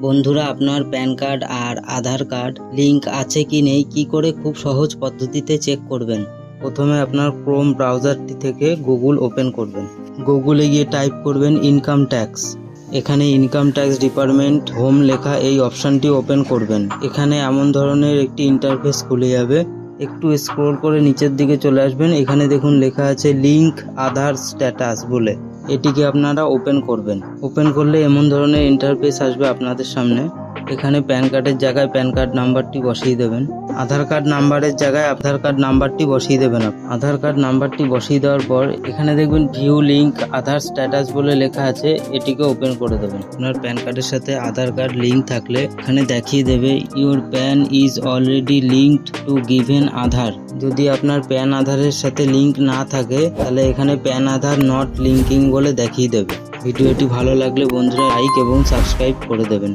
বন্ধুরা, আপনার pan card আর আধার card link আছে কি নেই কি করে খুব সহজ পদ্ধতিতে চেক করবেন। প্রথমে আপনার ক্রোম ব্রাউজারটি থেকে গুগল ওপেন করবেন। গুগলে গিয়ে টাইপ করবেন ইনকাম ট্যাক্স। এখানে ইনকাম ট্যাক্স ডিপার্টমেন্ট হোম লেখা এই অপশানটি ওপেন করবেন। এখানে এমন ধরনের একটি ইন্টারফেস খুলে যাবে। একটু স্ক্রল করে নিচের দিকে চলে আসবেন। এখানে দেখুন লেখা আছে লিংক আধার স্ট্যাটাস বলে, এটিকে আপনারা ওপেন করবেন। ওপেন করলে এমন ধরনের ইন্টারফেস আসবে আপনাদের সামনে। এখানে প্যান কার্ডের জায়গায় প্যান কার্ড নাম্বারটি বসিয়ে দেবেন, আধার কার্ড নাম্বারের জায়গায় আধার কার্ড নাম্বারটি বসিয়ে দেবেন। আধার কার্ড নাম্বারটি বসিয়ে দেওয়ার পর এখানে দেখবেন ভিউ লিংক আধার স্ট্যাটাস বলে লেখা আছে, এটিকে ওপেন করে দেবেন। আপনার প্যান কার্ডের সাথে আধার কার্ড লিঙ্ক থাকলে এখানে দেখিয়ে দেবে your PAN is already linked to given Aadhaar. যদি আপনার প্যান আধারের সাথে লিঙ্ক না থাকে তাহলে এখানে প্যান আধার নট লিঙ্কিং বলে দেখিয়ে দেবে। ভিডিওটি ভালো লাগলে বন্ধুরা লাইক এবং সাবস্ক্রাইব করে দেবেন।